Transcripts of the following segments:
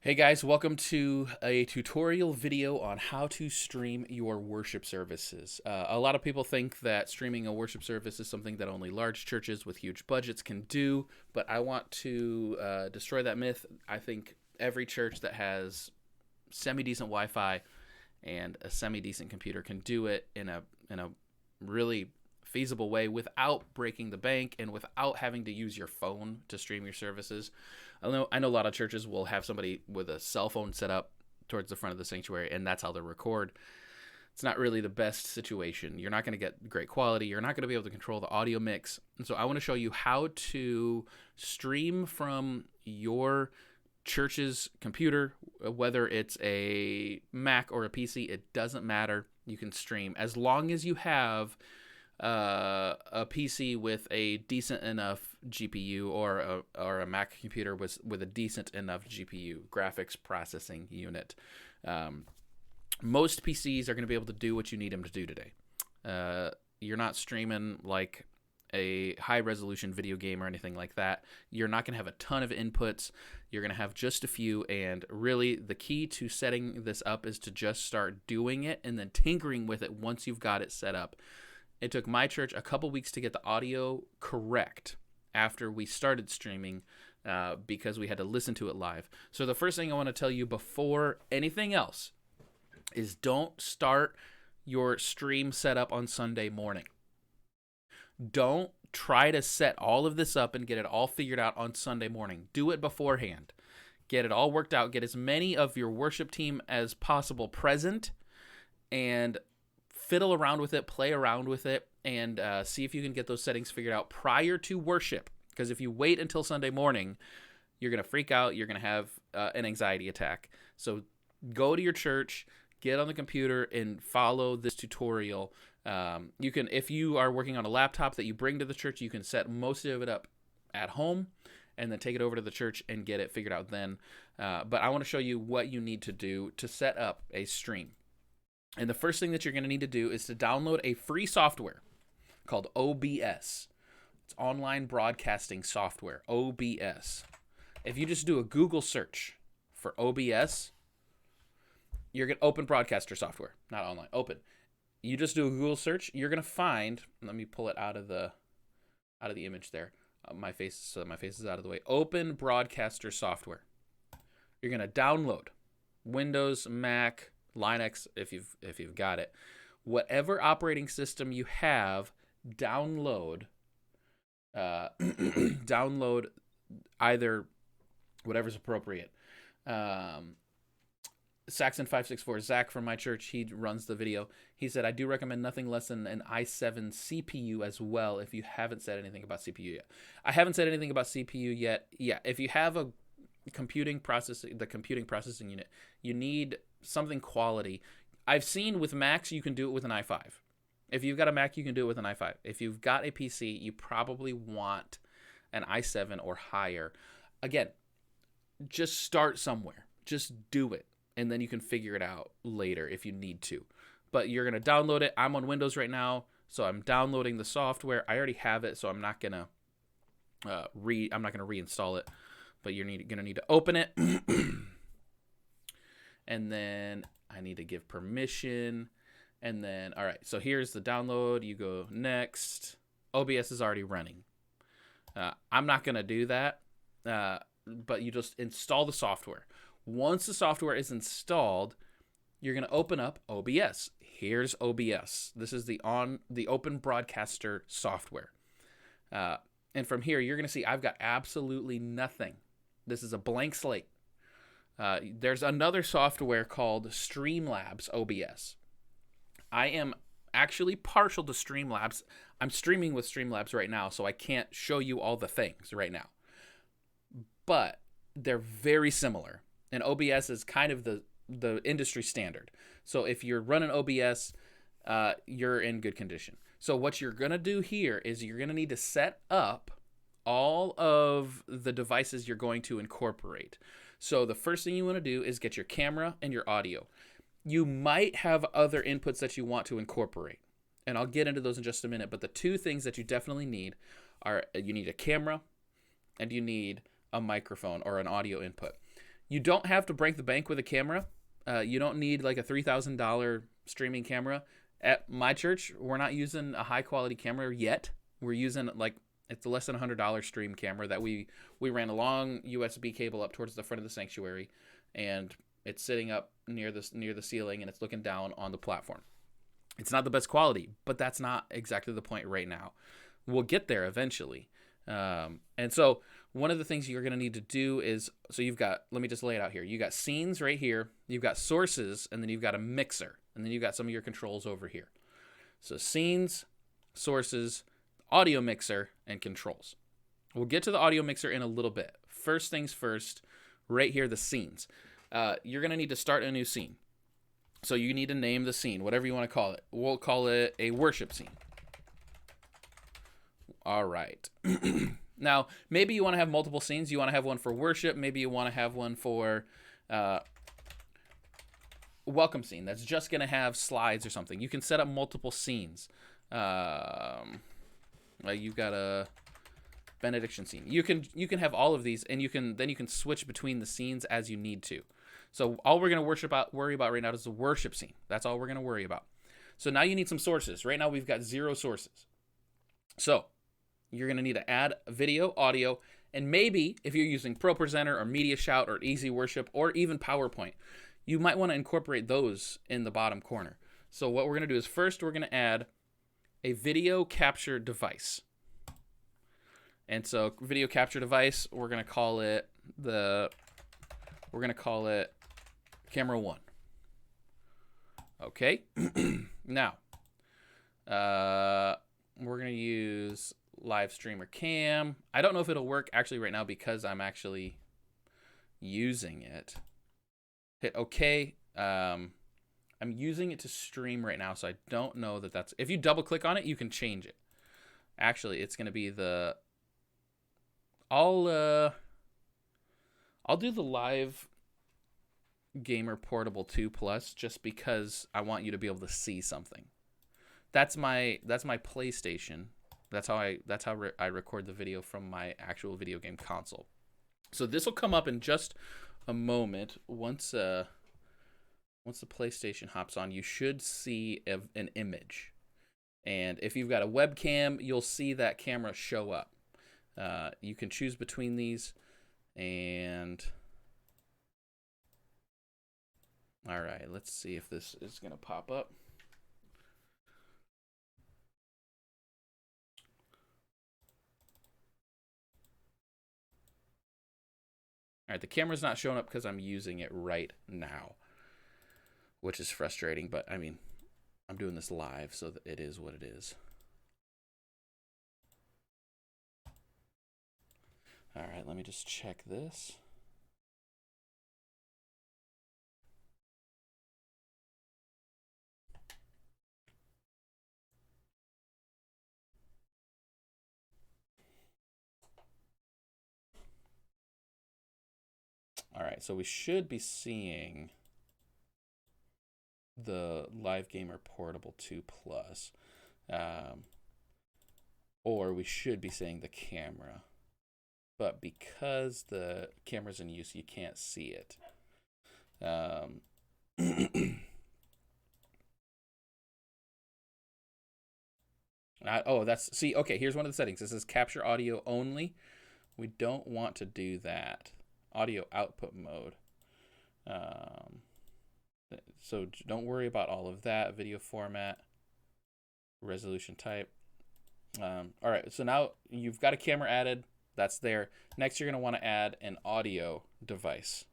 Hey guys, welcome to a tutorial video on how to stream your worship services. A lot of people think that streaming a worship service is something that only large churches with huge budgets can do, but I want to destroy that myth. I think every church that has semi-decent Wi-Fi and a semi-decent computer can do it in a really feasible way without breaking the bank and without having to use your phone to stream your services. I know a lot of churches will have somebody with a cell phone set up towards the front of the sanctuary, and that's how they record. It's not really the best situation. You're not going to get great quality. You're not going to be able to control the audio mix. And so I want to show you how to stream from your church's computer, whether it's a Mac or a PC. It doesn't matter. You can stream as long as you have a PC with a decent enough GPU or a Mac computer with a decent enough GPU, graphics processing unit. Most PCs are going to be able to do what you need them to do today. You're not streaming like a high resolution video game or anything like that. You're not going to have a ton of inputs. You're going to have just a few, and really the key to setting this up is to just start doing it and then tinkering with it once you've got it set up. It took my church a couple weeks to get the audio correct after we started streaming because we had to listen to it live. So the first thing I want to tell you before anything else is don't start your stream setup on Sunday morning. Don't try to set all of this up and get it all figured out on Sunday morning. Do it beforehand. Get it all worked out. Get as many of your worship team as possible present and fiddle around with it, play around with it, and see if you can get those settings figured out prior to worship. Because if you wait until Sunday morning, you're going to freak out. You're going to have an anxiety attack. So go to your church, get on the computer, and follow this tutorial. You can, if you are working on a laptop that you bring to the church, you can set most of it up at home and then take it over to the church and get it figured out then. But I want to show you what you need to do to set up a stream. And the first thing that you're going to need to do is to download a free software called OBS. It's online broadcasting software, OBS. If you just do a Google search for OBS, you're going to open broadcaster software, not online, open. You just do a Google search, you're going to find, let me pull it out of the image there, my face, so that my face is out of the way. Open broadcaster software. You're going to download Windows, Mac, Linux, if you've got it, whatever operating system you have, download download either whatever's appropriate. Saxon564, Zach from my church, he runs the video. He said, I do recommend nothing less than an i7 CPU as well if you haven't said anything about CPU yet. I haven't said anything about CPU yet. Yeah, if you have the computing processing unit, you need something quality. I've seen with Macs, you can do it with an i5. If you've got a Mac, you can do it with an i5. If you've got a PC, you probably want an i7 or higher. Again, just start somewhere. Just do it, and then you can figure it out later if you need to. But you're going to download it. I'm on Windows right now, so I'm downloading the software. I already have it, so I'm not going to reinstall it. But you're going to need to open it. And then I need to give permission. And then, all right, so here's the download. You go next. OBS is already running. I'm not going to do that, but you just install the software. Once the software is installed, you're going to open up OBS. Here's OBS. This is the Open Broadcaster software. And from here, you're going to see I've got absolutely nothing. This is a blank slate. There's another software called Streamlabs OBS. I am actually partial to Streamlabs. I'm streaming with Streamlabs right now, so I can't show you all the things right now. But they're very similar. And OBS is kind of the industry standard. So if you're running OBS, you're in good condition. So what you're going to do here is you're going to need to set up all of the devices you're going to incorporate. So the first thing you want to do is get your camera and your audio. You might have other inputs that you want to incorporate, and I'll get into those in just a minute, but the two things that you definitely need are you need a camera and you need a microphone or an audio input. You don't have to break the bank with a camera. You don't need like a $3,000 streaming camera. At my church, we're not using a high quality camera yet. We're using like it's less than $100 stream camera that we ran a long USB cable up towards the front of the sanctuary, and it's sitting up near the ceiling, and it's looking down on the platform. It's not the best quality, but that's not exactly the point right now. We'll get there eventually. And so one of the things you're going to need to do is, so you've got, let me just lay it out here. You got scenes right here. You've got sources, and then you've got a mixer, and then you've got some of your controls over here. So scenes, sources, audio mixer, and controls. We'll get to the audio mixer in a little bit. First things first, right here, the scenes. You're going to need to start a new scene. So you need to name the scene, whatever you want to call it. We'll call it a worship scene. All right. Now, maybe you want to have multiple scenes. You want to have one for worship. Maybe you want to have one for welcome scene. That's just going to have slides or something. You can set up multiple scenes. Like you've got a benediction scene. You can have all of these, and you can switch between the scenes as you need to. So all we're going to worry about right now is the worship scene. That's all we're going to worry about. So now you need some sources. Right now we've got 0 sources. So you're going to need to add video, audio, and maybe if you're using ProPresenter or MediaShout or Easy Worship or even PowerPoint, you might want to incorporate those in the bottom corner. So what we're going to do is first we're going to add a video capture device. And so video capture device, we're going to call it camera 1. Okay. Now, we're going to use live streamer cam. I don't know if it'll work actually right now because I'm actually using it. Hit OK. I'm using it to stream right now, so I don't know that that's... If you double click on it, you can change it. Actually, it's going to be the... I'll do the Live Gamer Portable 2 Plus just because I want you to be able to see something. That's my PlayStation. That's how I record the video from my actual video game console. So this will come up in just a moment. Once the PlayStation hops on, you should see an image. And if you've got a webcam, you'll see that camera show up. You can choose between these, and all right, let's see if this is going to pop up. All right, the camera's not showing up because I'm using it right now, which is frustrating, but I mean, I'm doing this live, so that it is what it is. All right, let me just check this. All right, so we should be seeing the Live Gamer Portable 2 Plus, or we should be seeing the camera. But because the camera's in use, you can't see it. Okay, here's one of the settings. This is capture audio only. We don't want to do that. Audio output mode. So don't worry about all of that. Video format, resolution type. All right, so now you've got a camera added. That's there. Next, you're going to want to add an audio device.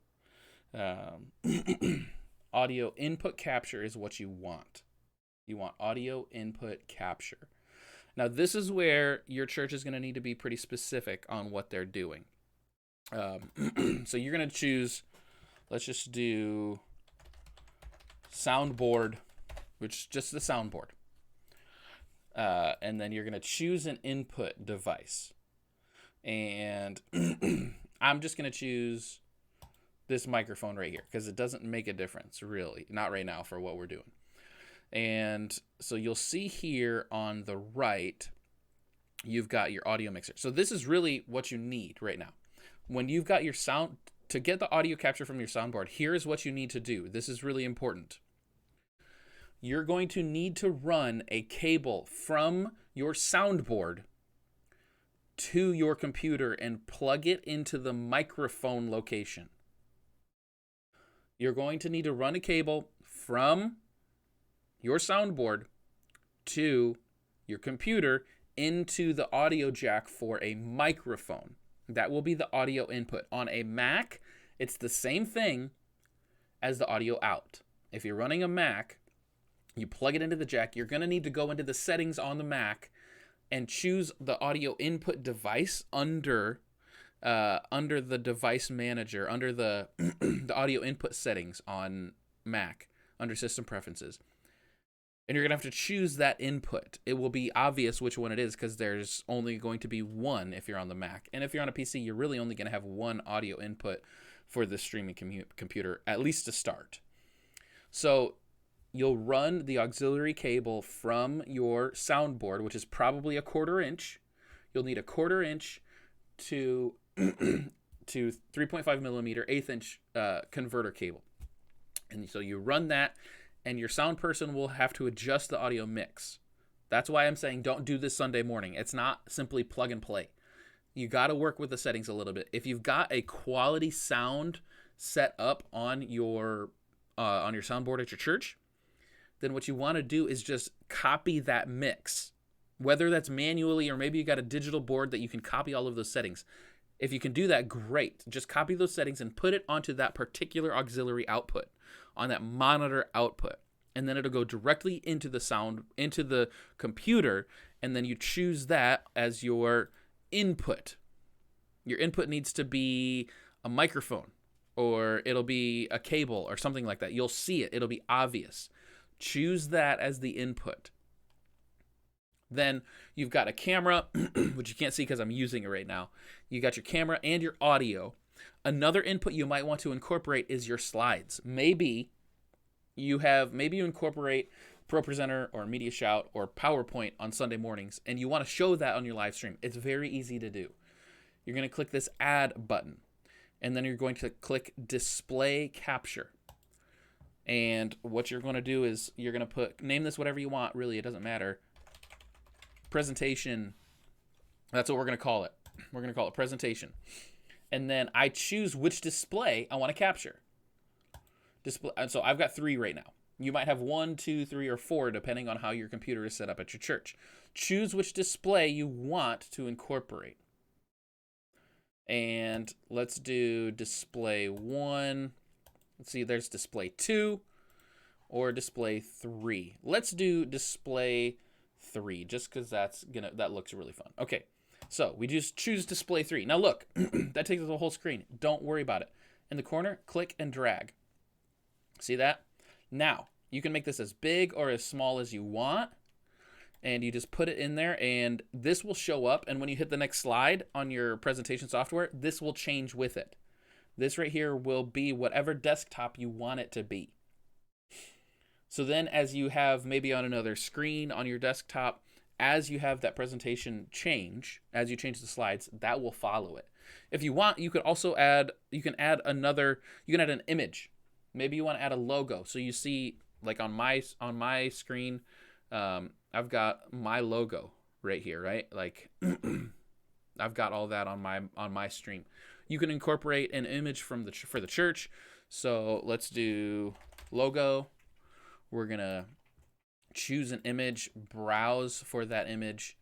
Audio input capture is what you want. You want audio input capture. Now, this is where your church is going to need to be pretty specific on what they're doing. So you're going to choose, let's just do soundboard, which is just the soundboard. And then you're going to choose an input device. And I'm just going to choose this microphone right here because it doesn't make a difference, really. Not right now for what we're doing. And so you'll see here on the right, you've got your audio mixer. So this is really what you need right now. When you've got your sound to get the audio capture from your soundboard, here's what you need to do. This is really important. You're going to need to run a cable from your soundboard to your computer and plug it into the microphone location. You're going to need to run a cable from your soundboard to your computer into the audio jack for a microphone. That will be the audio input. On a Mac, it's the same thing as the audio out. If you're running a Mac, you plug it into the jack. You're going to need to go into the settings on the Mac and choose the audio input device under the device manager, under the the audio input settings on Mac, under system preferences. And you're going to have to choose that input. It will be obvious which one it is because there's only going to be one if you're on the Mac. And if you're on a PC, you're really only going to have one audio input for the streaming computer, at least to start. So you'll run the auxiliary cable from your soundboard, which is probably a 1/4 inch. You'll need a 1/4 inch to 3.5 millimeter 1/8 inch converter cable. And so you run that, and your sound person will have to adjust the audio mix. That's why I'm saying don't do this Sunday morning. It's not simply plug and play. You got to work with the settings a little bit. If you've got a quality sound set up on your soundboard at your church, then what you want to do is just copy that mix, whether that's manually or maybe you got a digital board that you can copy all of those settings. If you can do that, great. Just copy those settings and put it onto that particular auxiliary output, on that monitor output. And then it'll go directly into the computer, and then you choose that as your input. Your input needs to be a microphone, or it'll be a cable or something like that. You'll see it. It'll be obvious. Choose that as the input. Then you've got a camera, which you can't see because I'm using it right now. You got your camera and your audio. Another input you might want to incorporate is your slides. Maybe you incorporate ProPresenter or Media Shout or PowerPoint on Sunday mornings, and you want to show that on your live stream. It's very easy to do. You're going to click this Add button, and then you're going to click Display Capture. And what you're going to do is you're going to name this whatever you want. Really, it doesn't matter. Presentation. That's what we're going to call it. We're going to call it presentation. And then I choose which display I want to capture. So I've got 3 right now. You might have 1, 2, 3, or 4, depending on how your computer is set up at your church. Choose which display you want to incorporate. And let's do display 1. Let's see, there's display 2 or display 3. Let's do display 3 just because that looks really fun. Okay, so we just choose display 3. Now look, that takes us the whole screen. Don't worry about it. In the corner, click and drag. See that? Now, you can make this as big or as small as you want, and you just put it in there, and this will show up, and when you hit the next slide on your presentation software, this will change with it. This right here will be whatever desktop you want it to be. So then as you have maybe on another screen on your desktop, as you have that presentation change, as you change the slides, that will follow it. If you want, you could also add an image. Maybe you want to add a logo. So you see, like on my screen, I've got my logo right here, right? Like I've got all that on my stream. You can incorporate an image for the church. So let's do logo. We're gonna choose an image, browse for that image,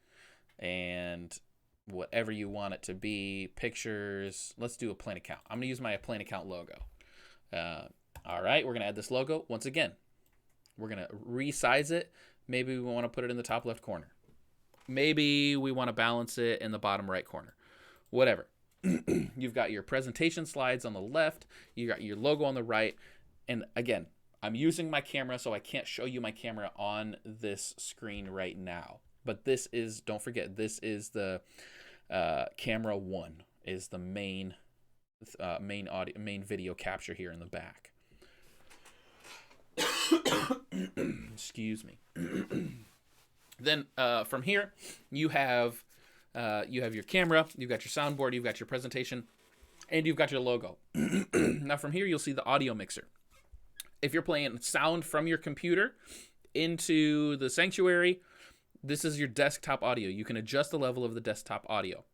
and whatever you want it to be, pictures. Let's do a plain account. I'm gonna use my plain account logo. All right, we're gonna add this logo. Once again, we're gonna resize it. Maybe we want to put it in the top left corner. Maybe we want to balance it in the bottom right corner. Whatever. You've got your presentation slides on the left. You got your logo on the right. And again, I'm using my camera, so I can't show you my camera on this screen right now. But this is, don't forget, this is the camera 1 is the main video capture here in the back. Excuse me. Then from here, you have your camera, you've got your soundboard, you've got your presentation, and you've got your logo. Now from here, you'll see the audio mixer. If you're playing sound from your computer into the Sanctuary, this is your desktop audio. You can adjust the level of the desktop audio.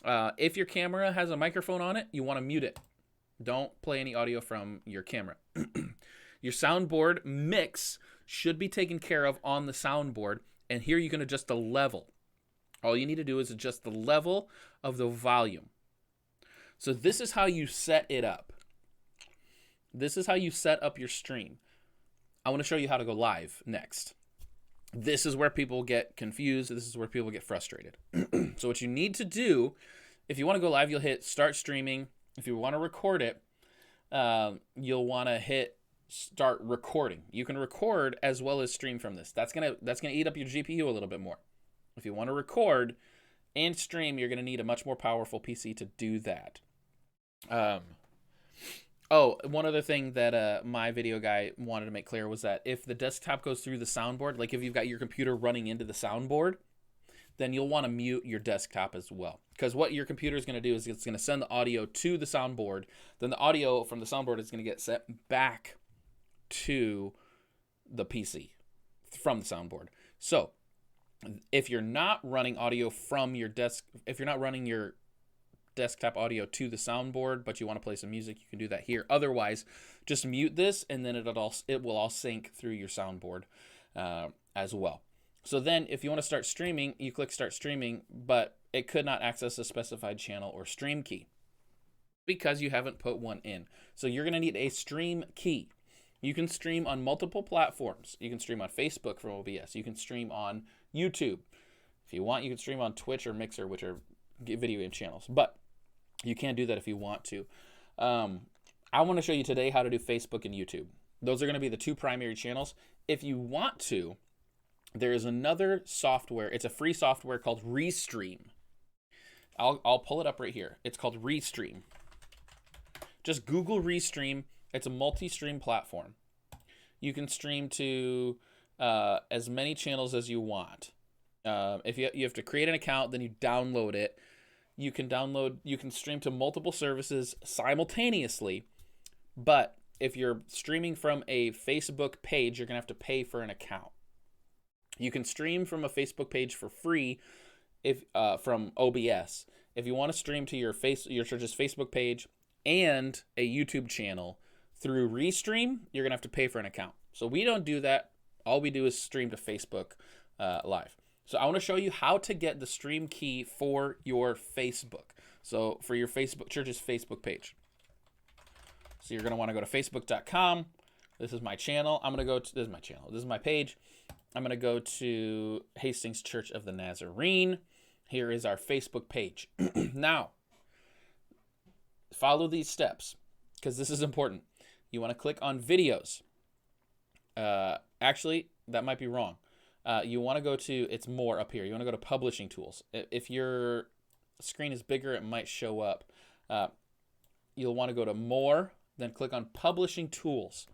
If your camera has a microphone on it, you want to mute it. Don't play any audio from your camera. Your soundboard mix should be taken care of on the soundboard, and here you can adjust the level. All you need to do is adjust the level of the volume. So this is how you set it up. This is how you set up your stream. I want to show you how to go live next. This is where people get confused. This is where people get frustrated. So what you need to do, if you want to go live, you'll hit start streaming. If you want to record it, you'll want to hit start recording. You can record as well as stream from this. That's gonna eat up your GPU a little bit more. If you want to record and stream, you're gonna need a much more powerful PC to do that. One other thing that my video guy wanted to make clear was that if the desktop goes through the soundboard, like if you've got your computer running into the soundboard, then you'll want to mute your desktop as well. Because what your computer is going to do is it's going to send the audio to the soundboard. Then the audio from the soundboard is going to get sent back to the PC from the soundboard. So if you're not running audio from your if you're not running your desktop audio to the soundboard, but you want to play some music, you can do that here. Otherwise, just mute this, and then it will all sync through your soundboard as well. So then if you want to start streaming, you click start streaming, but it could not access a specified channel or stream key because you haven't put one in. So you're going to need a stream key. You can stream on multiple platforms. You can stream on Facebook from OBS. You can stream on YouTube. If you want, you can stream on Twitch or Mixer, which are video game channels. But you can't do that if you want to. I want to show you today how to do Facebook and YouTube. Those are going to be the two primary channels. If you want to, there is another software. It's a free software called Restream. I'll pull it up right here. It's called Restream. Just Google Restream. It's a multi-stream platform. You can stream to as many channels as you want. If you have to create an account, then you download it. You can stream to multiple services simultaneously, but if you're streaming from a Facebook page, you're going to have to pay for an account. You can stream from a Facebook page for free from OBS. If you want to stream to your church's Facebook page and a YouTube channel through Restream, you're going to have to pay for an account. So we don't do that. All we do is stream to Facebook live. So I want to show you how to get the stream key for your Facebook. So for your church's Facebook page. So you're going to want to go to facebook.com. This is my channel. This is my channel. This is my page. I'm going to go to Hastings Church of the Nazarene. Here is our Facebook page. Now, follow these steps because this is important. You want to click on videos. Actually, that might be wrong. You want to go to, it's more up here. You want to go to publishing tools. If your screen is bigger, it might show up. You'll want to go to more, then click on publishing tools.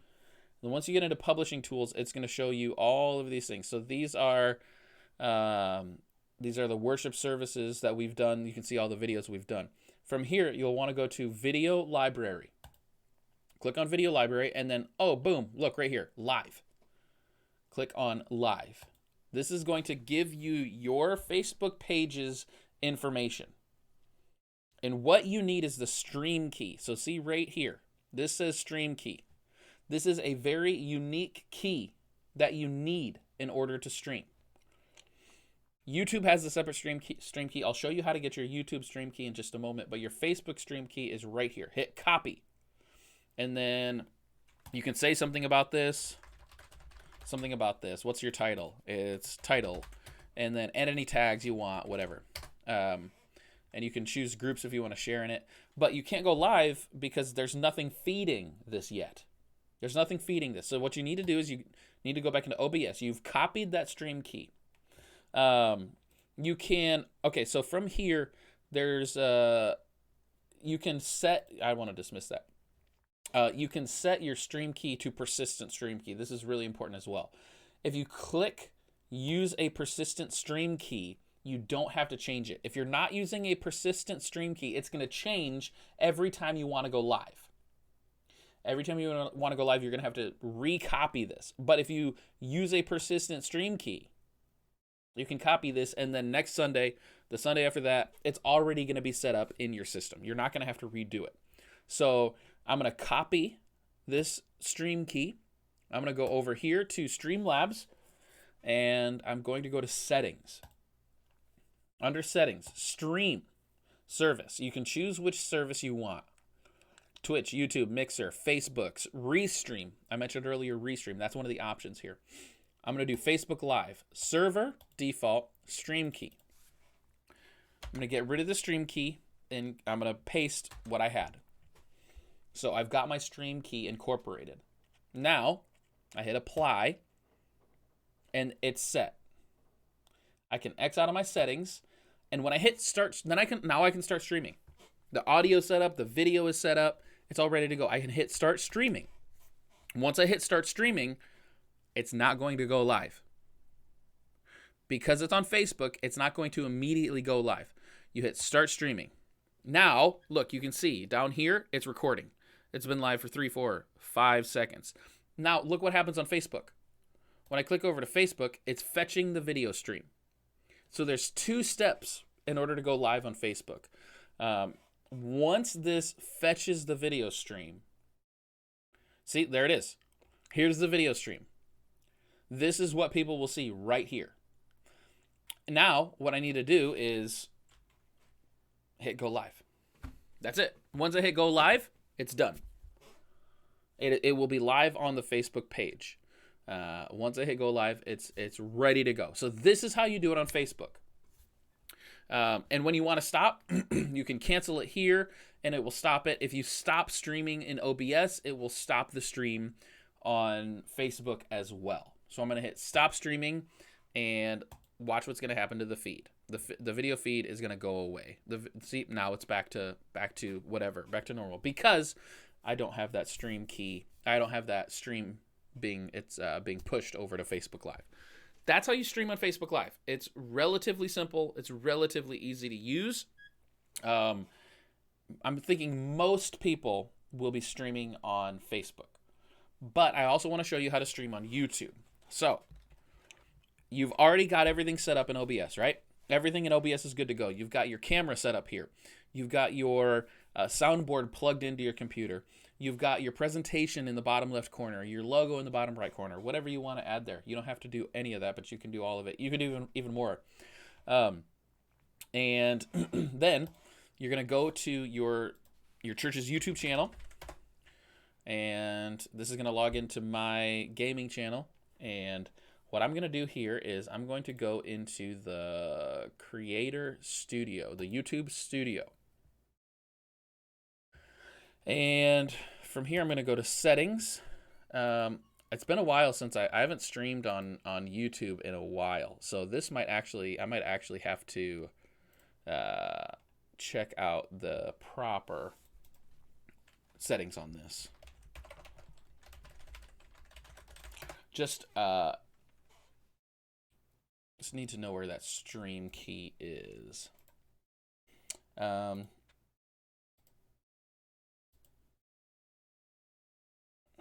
And once you get into publishing tools, it's going to show you all of these things. So these are the worship services that we've done. You can see all the videos we've done. From here, you'll want to go to video library. Click on video library and then, oh, boom, look right here, live. Click on live. This is going to give you your Facebook page's information. And what you need is the stream key. So see right here, this says stream key. This is a very unique key that you need in order to stream. YouTube has a separate stream key. I'll show you how to get your YouTube stream key in just a moment, but your Facebook stream key is right here. Hit copy. And then you can say something about this. What's your title? It's title. And then add any tags you want, whatever. And you can choose groups if you want to share in it. But you can't go live because there's nothing feeding this yet. There's nothing feeding this. So what you need to do is you need to go back into OBS. You've copied that stream key. You can, okay, so from here, there's, you can set, I want to dismiss that. You can set your stream key to persistent stream key. This is really important as well. If you click use a persistent stream key, You don't have to change it. If you're not using a persistent stream key, it's going to change every time you want to go live. Every time you want to go live, you're going to have to recopy this. But if you use a persistent stream key, you can copy this, and then next Sunday, the Sunday after that, it's already going to be set up in your system. You're not going to have to redo it. So I'm going to copy this stream key. I'm going to go over here to Streamlabs, and I'm going to go to Settings. Under Settings, Stream Service. You can choose which service you want. Twitch, YouTube, Mixer, Facebook, Restream. I mentioned earlier Restream. That's one of the options here. I'm going to do Facebook Live. Server, default, stream key. I'm going to get rid of the stream key, and I'm going to paste what I had. So I've got my stream key incorporated. Now, I hit apply, and it's set. I can X out of my settings, and when I hit start, then I can start streaming. The audio set up, the video is set up, it's all ready to go. I can hit start streaming. Once I hit start streaming, it's not going to go live. Because it's on Facebook, it's not going to immediately go live. You hit start streaming. Now, look, you can see down here, it's recording. It's been live for 3, 4, 5 seconds. Now, look what happens on Facebook. When I click over to Facebook, it's fetching the video stream. So there's 2 steps in order to go live on Facebook. Once this fetches the video stream, see, there it is. Here's the video stream. This is what people will see right here. Now, what I need to do is hit go live. That's it. Once I hit go live, it's done. It will be live on the Facebook page. Once I hit go live, it's ready to go. So this is how you do it on Facebook. And when you want to stop, you can cancel it here, and it will stop it. If you stop streaming in OBS, it will stop the stream on Facebook as well. So I'm going to hit stop streaming, and watch what's going to happen to the feed. The video feed is going to go away. See, now it's back to whatever, back to normal, because I don't have that stream key. I don't have that stream being pushed over to Facebook Live. That's how you stream on Facebook Live. It's relatively simple. It's relatively easy to use. I'm thinking most people will be streaming on Facebook. But I also want to show you how to stream on YouTube. So, you've already got everything set up in OBS, right? Everything in OBS is good to go. You've got your camera set up here. You've got your soundboard plugged into your computer. You've got your presentation in the bottom left corner, your logo in the bottom right corner, whatever you want to add there. You don't have to do any of that, but you can do all of it. You can do even more. And then you're going to go to your church's YouTube channel. And this is going to log into my gaming channel. And what I'm going to do here is I'm going to go into the Creator Studio, the YouTube Studio. And from here, I'm going to go to Settings. It's been a while since I haven't streamed on YouTube in a while. So this I might actually have to check out the proper settings on this. Just need to know where that stream key is.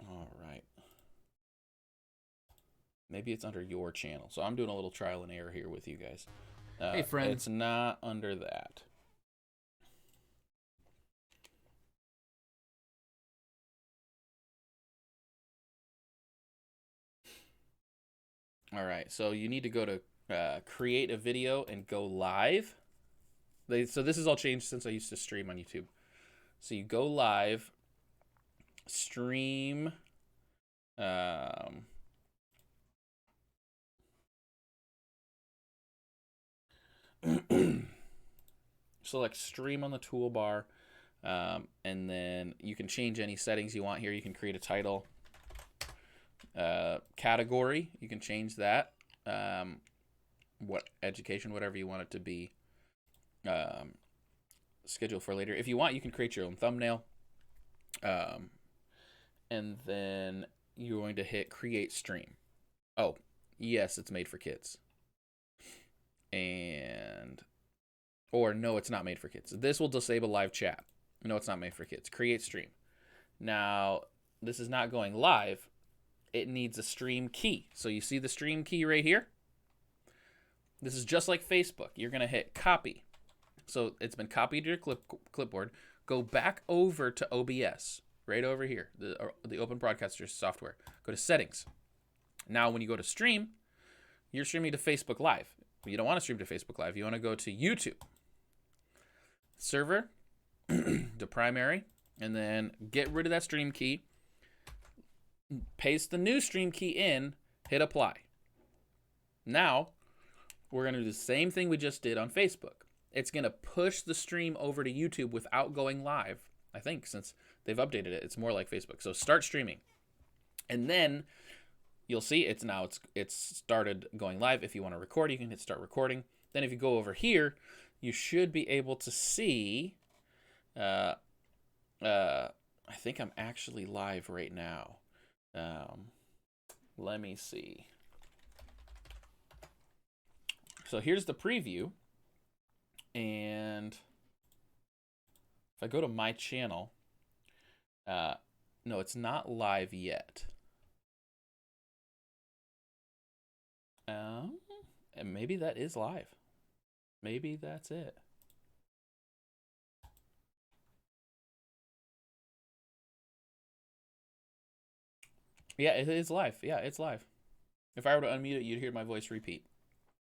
All right. Maybe it's under your channel. So I'm doing a little trial and error here with you guys. Hey, friend. It's not under that. All right. So you need to go to create a video and go live. So this is all changed since I used to stream on YouTube. So you go live, stream, select stream on the toolbar, and then you can change any settings you want here. You can create a title, category, you can change that, what education, whatever you want it to be, schedule for later. If you want, you can create your own thumbnail, and then you're going to hit create stream. Oh, yes, it's made for kids. and or no, it's not made for kids. This will disable live chat. No, it's not made for kids. Create stream. Now, this is not going live. It needs a stream key. So you see the stream key right here? This is just like Facebook. You're going to hit copy. So it's been copied to your clipboard. Go back over to OBS, right over here, the Open Broadcaster software. Go to settings. Now, when you go to stream, you're streaming to Facebook Live. You don't want to stream to Facebook Live. You want to go to YouTube. Server, to primary, and then get rid of that stream key. Paste the new stream key in, hit apply. Now, we're going to do the same thing we just did on Facebook. It's going to push the stream over to YouTube without going live. I think since they've updated it, it's more like Facebook. So start streaming. And then you'll see it's started going live. If you want to record, you can hit start recording. Then if you go over here, you should be able to see, I think I'm actually live right now. Let me see. So here's the preview. And if I go to my channel, no, it's not live yet. And maybe that is live. Maybe that's it. Yeah, it is live. Yeah, it's live. If I were to unmute it, you'd hear my voice repeat.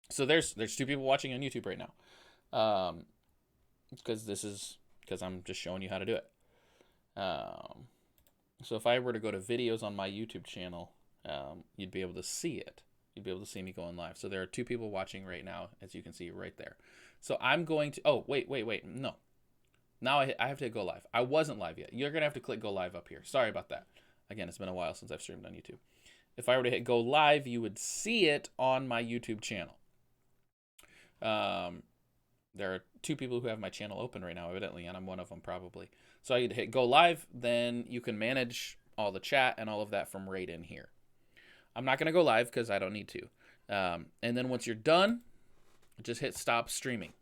So there's 2 people watching on YouTube right now. Because I'm just showing you how to do it. So if I were to go to videos on my YouTube channel, you'd be able to see it. You'd be able to see me going live. So there are 2 people watching right now, as you can see right there. So I'm going to, oh, wait, no. Now I have to go live. I wasn't live yet. You're going to have to click go live up here. Sorry about that. Again, it's been a while since I've streamed on YouTube. If I were to hit go live, you would see it on my YouTube channel. There are 2 people who have my channel open right now, evidently, and I'm one of them probably. So I'd hit go live, then you can manage all the chat and all of that from right in here. I'm not going to go live because I don't need to. And then once you're done, just hit stop streaming.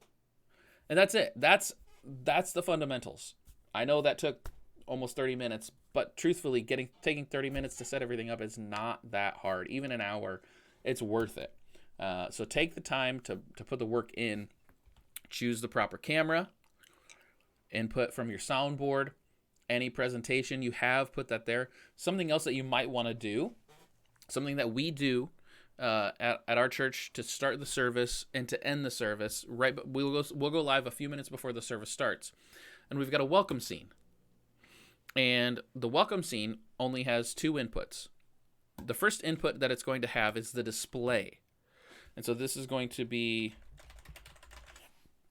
And that's it. That's the fundamentals. I know that took almost 30 minutes, but truthfully, taking 30 minutes to set everything up is not that hard. Even an hour, it's worth it. So take the time to put the work in. Choose the proper camera, input from your soundboard, any presentation you have, put that there. Something else that you might want to do, something that we do at our church to start the service and to end the service, right? But we'll go live a few minutes before the service starts, and we've got a welcome scene. And the welcome scene only has 2 inputs. The first input that it's going to have is the display. And so this is going to be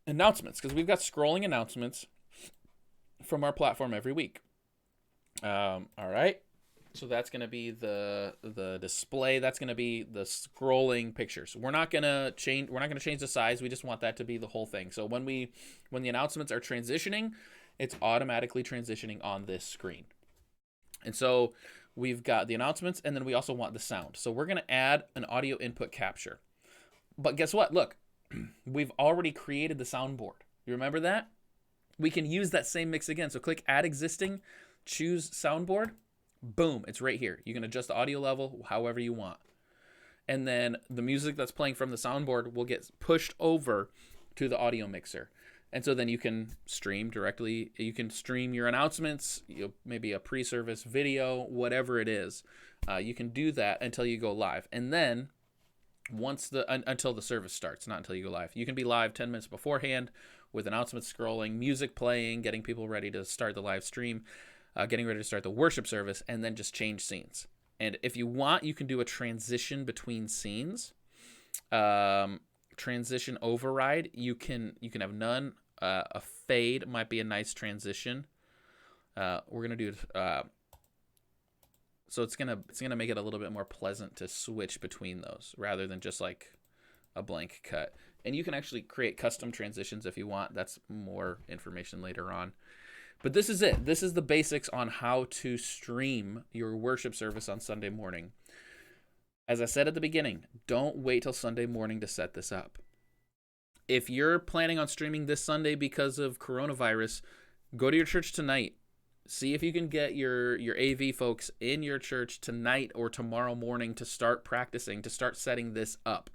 announcements, because we've got scrolling announcements from our platform every week. All right. So that's going to be the display. That's going to be the scrolling pictures. We're not going to change the size. We just want that to be the whole thing. So when the announcements are transitioning, it's automatically transitioning on this screen. And so we've got the announcements, and then we also want the sound. So we're going to add an audio input capture. But guess what? Look, we've already created the soundboard. You remember that? We can use that same mix again. So click add existing, choose soundboard. Boom, it's right here. You can adjust the audio level however you want. And then the music that's playing from the soundboard will get pushed over to the audio mixer. And so then you can stream directly. You can stream your announcements, maybe a pre-service video, whatever it is. You can do that until you go live. And then until the service starts, not until you go live. You can be live 10 minutes beforehand with announcements scrolling, music playing, getting people ready to start the live stream, getting ready to start the worship service, and then just change scenes. And if you want, you can do a transition between scenes. Transition override, you can have none. A fade might be a nice transition. We're gonna do so it's gonna make it a little bit more pleasant to switch between those rather than just like a blank cut. And you can actually create custom transitions if you want. That's more information later on. But this is it. This is the basics on how to stream your worship service on Sunday morning. As I said at the beginning, don't wait till Sunday morning to set this up. If you're planning on streaming this Sunday because of coronavirus, go to your church tonight. See if you can get your AV folks in your church tonight or tomorrow morning to start practicing, to start setting this up.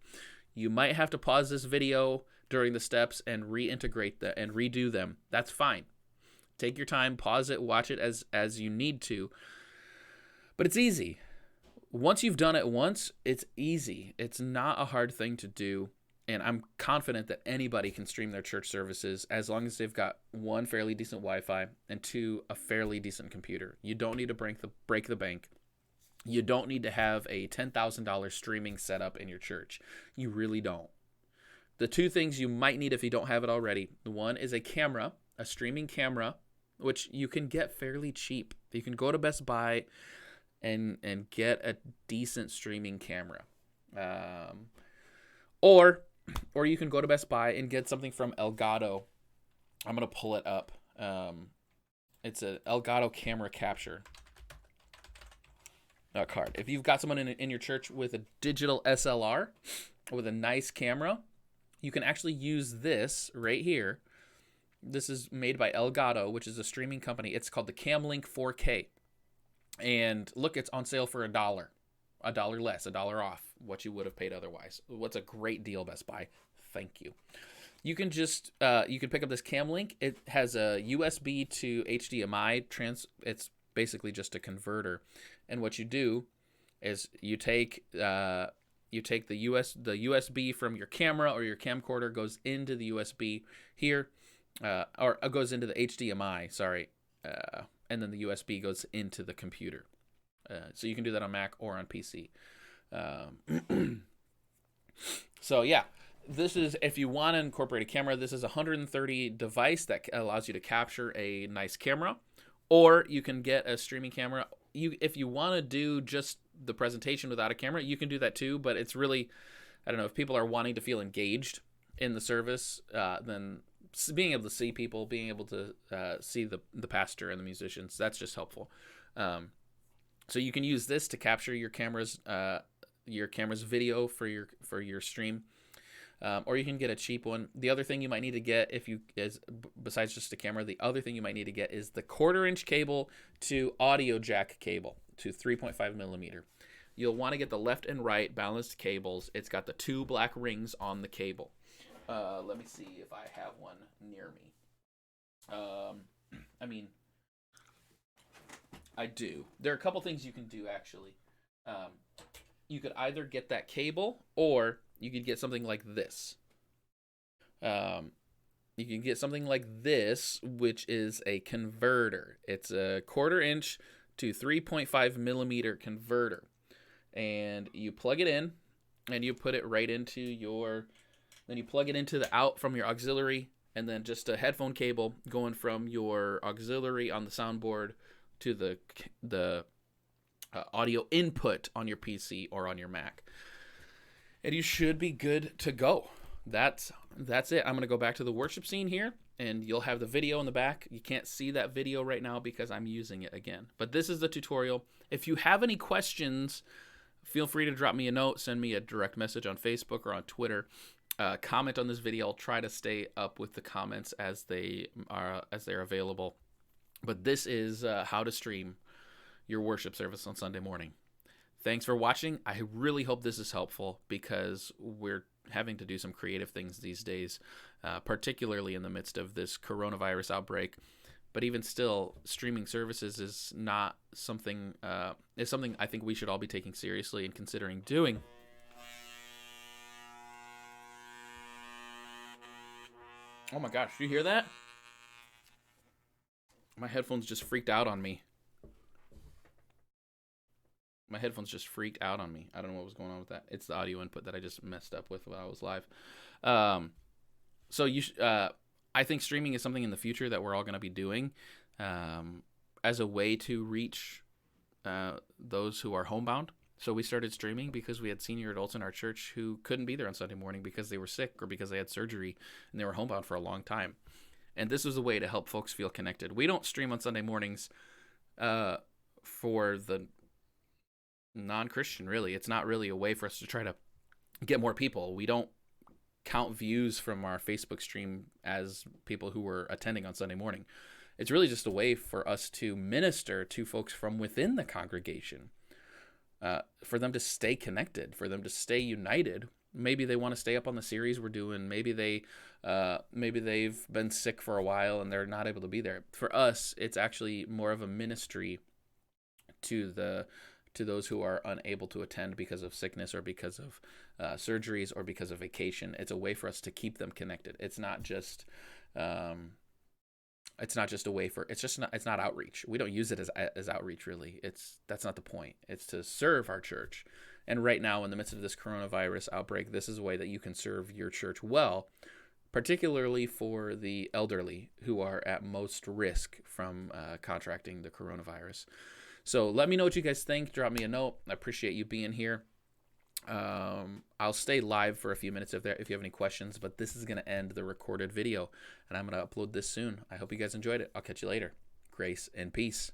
You might have to pause this video during the steps and reintegrate that and redo them. That's fine. Take your time, pause it, watch it as you need to. But it's easy. Once you've done it once, it's easy. It's not a hard thing to do. And I'm confident that anybody can stream their church services as long as they've got one, fairly decent Wi-Fi, and two, a fairly decent computer. You don't need to break the bank. You don't need to have a $10,000 streaming setup in your church. You really don't. The two things you might need if you don't have it already, one is a camera, a streaming camera, which you can get fairly cheap. You can go to Best Buy and get a decent streaming camera. Or you can go to Best Buy and get something from Elgato. I'm going to pull it up. It's an Elgato camera capture card. If you've got someone in your church with a digital SLR, with a nice camera, you can actually use this right here. This is made by Elgato, which is a streaming company. It's called the Camlink 4K. And look, it's on sale for $1 less, $1 off what you would have paid otherwise. What's a great deal, Best Buy. Thank you. You can just you can pick up this Camlink. It has a USB to HDMI it's basically just a converter. And what you do is you take the USB from your camera or your camcorder, goes into the USB here, or goes into the HDMI, sorry, and then the USB goes into the computer. So you can do that on Mac or on PC. So yeah, this is, if you want to incorporate a camera, this is a 130 device that allows you to capture a nice camera, or you can get a streaming camera. If you want to do just the presentation without a camera, you can do that too, but it's really, I don't know, if people are wanting to feel engaged in the service, then being able to see people, being able to see the pastor and the musicians, that's just helpful. So you can use this to capture your camera's video for your stream, or you can get a cheap one. The other thing you might need to get, besides just a camera, the other thing you might need to get is the 1/4-inch cable to audio jack cable to 3.5 millimeter. You'll want to get the left and right balanced cables. It's got the 2 black rings on the cable. Let me see if I have one near me. I do. There are a couple things you can do, actually. You could either get that cable, or you could get something like this. You can get something like this, which is a converter. It's a 1/4-inch to 3.5 millimeter converter. And you plug it in, and you put it right into then you plug it into the out from your auxiliary, and then just a headphone cable going from your auxiliary on the soundboard to the audio input on your PC or on your Mac. And you should be good to go. That's it. I'm going to go back to the worship scene here, and you'll have the video in the back. You can't see that video right now because I'm using it again. But this is the tutorial. If you have any questions, feel free to drop me a note, send me a direct message on Facebook or on Twitter. Comment on this video. I'll try to stay up with the comments as they're available. But this is how to stream your worship service on Sunday morning. Thanks for watching. I really hope this is helpful, because we're having to do some creative things these days, particularly in the midst of this coronavirus outbreak. But even still, streaming services is not something is something I think we should all be taking seriously and considering doing. Oh my gosh, you hear that? My headphones just freaked out on me. I don't know what was going on with that. It's the audio input that I just messed up with while I was live. I think streaming is something in the future that we're all going to be doing as a way to reach those who are homebound. So we started streaming because we had senior adults in our church who couldn't be there on Sunday morning because they were sick or because they had surgery and they were homebound for a long time. And this was a way to help folks feel connected. We don't stream on Sunday mornings for the non-Christian, really. It's not really a way for us to try to get more people. We don't count views from our Facebook stream as people who were attending on Sunday morning. It's really just a way for us to minister to folks from within the congregation, for them to stay connected, for them to stay united. Maybe they want to stay up on the series we're doing. Maybe they've been sick for a while and they're not able to be there. For us, it's actually more of a ministry to those who are unable to attend because of sickness or because of surgeries or because of vacation. It's a way for us to keep them connected. It's not just a way for, it's not outreach. We don't use it as outreach, really. That's not the point. It's to serve our church. And right now, in the midst of this coronavirus outbreak, this is a way that you can serve your church well, particularly for the elderly who are at most risk from contracting the coronavirus. So let me know what you guys think. Drop me a note. I appreciate you being here. I'll stay live for a few minutes if you have any questions, but this is going to end the recorded video, and I'm going to upload this soon. I hope you guys enjoyed it. I'll catch you later. Grace and peace.